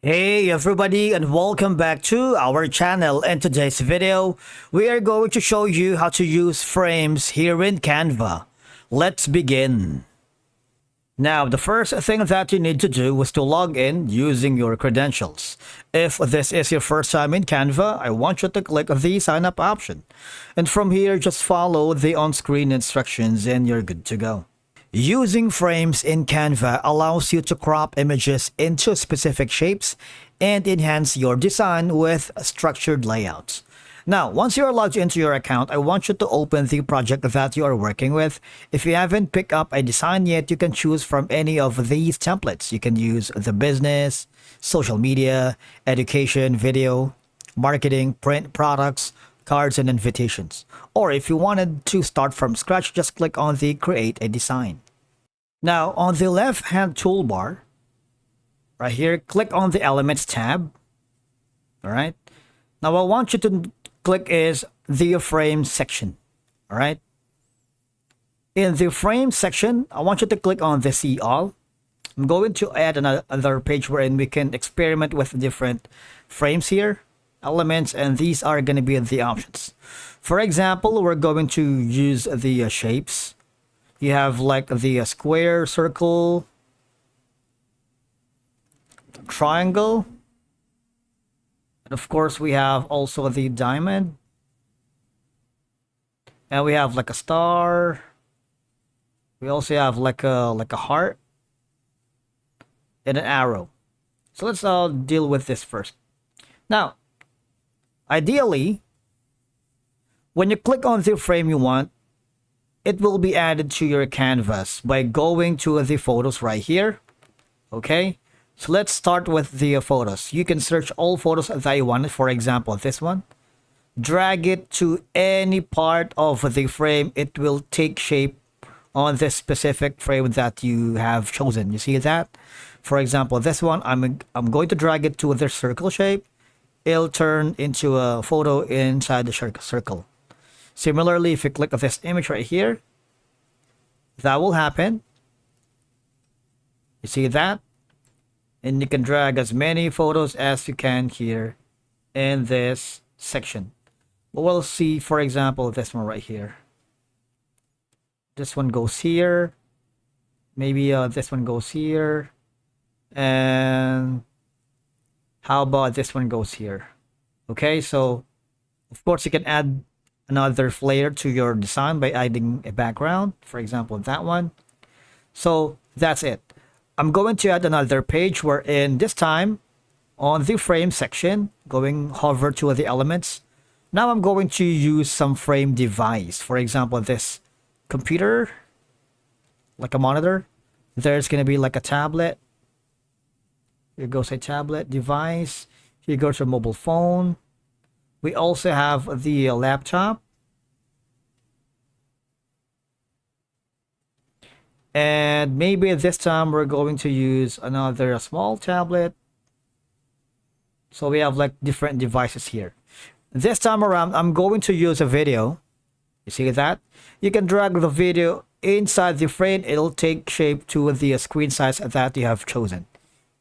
Hey everybody, and welcome back to our channel. In today's video, we are going to show you how to use frames here in Canva. Let's begin. Now, the first thing that you need to do is to log in using your credentials. If this is your first time in Canva, I want you to click the sign up option. And from here, just follow the on-screen instructions and you're good to go. Using frames in Canva allows you to crop images into specific shapes and enhance your design with structured layouts. Now, once you're logged into your account, I want you to open the project that you are working with. If you haven't picked up a design yet, you can choose from any of these templates. You can use the business, social media, education, video, marketing, print products, cards, and invitations. Or if you wanted to start from scratch, just click on the Create a Design. Now, on the left-hand toolbar, right here, click on the Elements tab. All right. Now, what I want you to click is the Frame section. All right. In the Frame section, I want you to click on the See All. I'm going to add another page wherein we can experiment with different frames here, elements, and these are going to be the options. For example, we're going to use the shapes. You have like the square, circle, triangle, and of course we have also the diamond, and we have like a star. We also have like a heart and an arrow. So let's deal with this first. Now, ideally, when you click on the frame you want, it will be added to your canvas by going to the photos right here. Okay, so let's start with the photos. You can search all photos that you wanted. For example, this one. Drag it to any part of the frame. It will take shape on this specific frame that you have chosen. You see that? For example, this one, I'm going to drag it to the circle shape. It'll turn into a photo inside the circle. Similarly, if you click on this image right here, that will happen. You see that? And you can drag as many photos as you can here in this section. But we'll see, for example, this one right here. This one goes here. Maybe this one goes here. And how about this one goes here? Okay, so of course you can add another layer to your design by adding a background, for example that one. So that's it. I'm going to add another page wherein this time on the frame section, going hover to the elements. Now I'm going to use some frame device. For example, this computer, like a monitor. There's going to be like a tablet. Here goes a tablet device. Here goes a mobile phone. We also have the laptop. And maybe this time we're going to use another small tablet. So we have like different devices here. This time around, I'm going to use a video. You see that? You can drag the video inside the frame. It'll take shape to the screen size that you have chosen.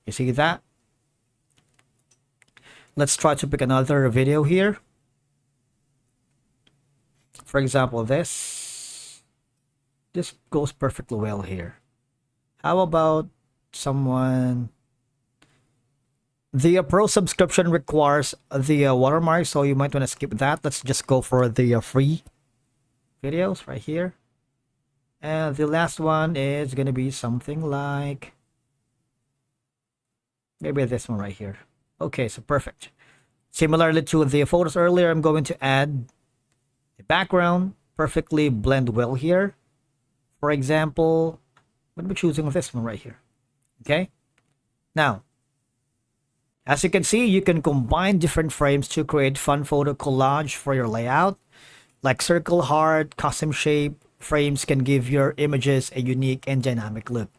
You see that? Let's try to pick another video here. For example, this goes perfectly well here. How about someone? The pro subscription requires the watermark, so you might want to skip that. Let's just go for the free videos right here. And the last one is going to be something like maybe this one right here. Okay, so perfect. Similarly to the photos earlier, I'm going to add a background, perfectly blend well here. For example, I'm going to be choosing this one right here. Okay. Now, as you can see, you can combine different frames to create fun photo collage for your layout. Like circle, heart, custom shape, frames can give your images a unique and dynamic look.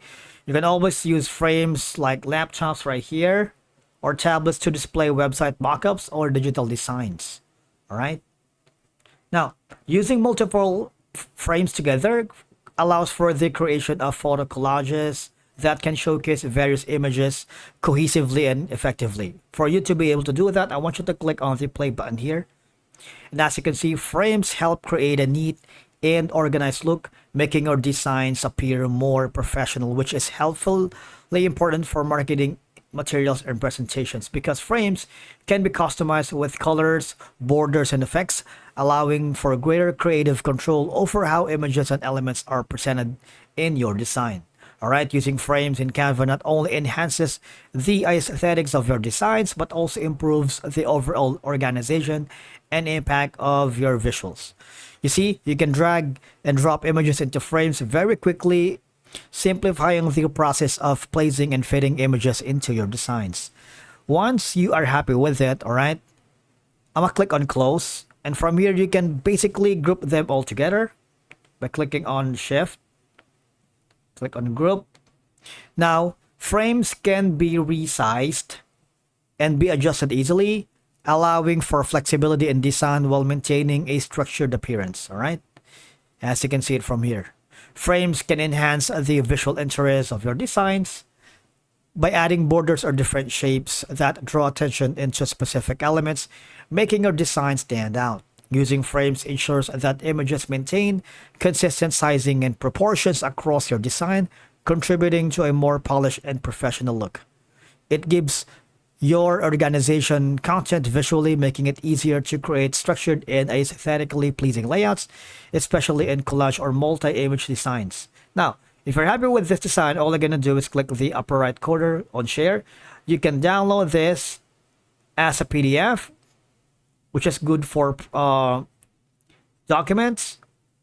You can always use frames like laptops right here or tablets to display website mockups or digital designs. All right. Now, using multiple frames together allows for the creation of photo collages that can showcase various images cohesively and effectively. For you to be able to do that, I want you to click on the play button here. And as you can see, frames help create a neat and organized look, making your designs appear more professional, which is helpfully important for marketing materials and presentations, because frames can be customized with colors, borders, and effects, allowing for greater creative control over how images and elements are presented in your design. Alright, using frames in Canva not only enhances the aesthetics of your designs, but also improves the overall organization and impact of your visuals. You see, you can drag and drop images into frames very quickly, simplifying the process of placing and fitting images into your designs. Once you are happy with it, alright, I'm gonna click on close, and from here you can basically group them all together by clicking on shift. Click on group. Now, frames can be resized and be adjusted easily, allowing for flexibility in design while maintaining a structured appearance. All right, as you can see it from here. Frames can enhance the visual interest of your designs by adding borders or different shapes that draw attention into specific elements, making your design stand out. Using frames ensures that images maintain consistent sizing and proportions across your design, contributing to a more polished and professional look. It gives your organization content visually, making it easier to create structured and aesthetically pleasing layouts, especially in collage or multi-image designs. Now, if you're happy with this design, all you're going to do is click the upper right corner on share. You can download this as a PDF, which is good for documents.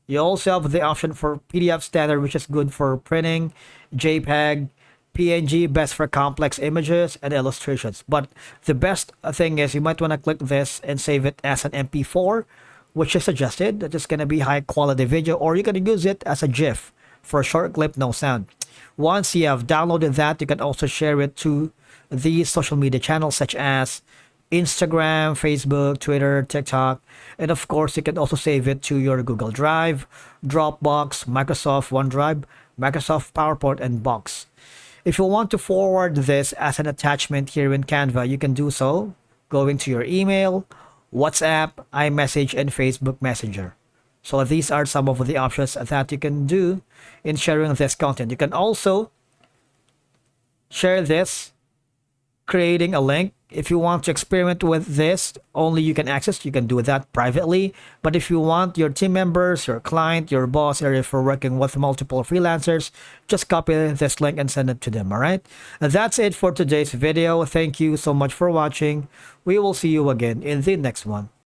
You also have the option for PDF standard, which is good for printing, JPEG, PNG, best for complex images and illustrations. But the best thing is you might want to click this and save it as an MP4, which is suggested. That is going to be high quality video, or you can use it as a GIF for a short clip, no sound. Once you have downloaded that, you can also share it to the social media channels such as Instagram, Facebook, Twitter, TikTok, and of course you can also save it to your Google Drive, Dropbox, Microsoft OneDrive, Microsoft PowerPoint, and Box. If you want to forward this as an attachment here in Canva, you can do so going to your email, WhatsApp, iMessage, and Facebook Messenger. So these are some of the options that you can do in sharing this content. You can also share this, creating a link. If you want to experiment with this, only you can access, you can do that privately. But if you want your team members, your client, your boss, or if you're working with multiple freelancers, just copy this link and send it to them, all right? And that's it for today's video. Thank you so much for watching. We will see you again in the next one.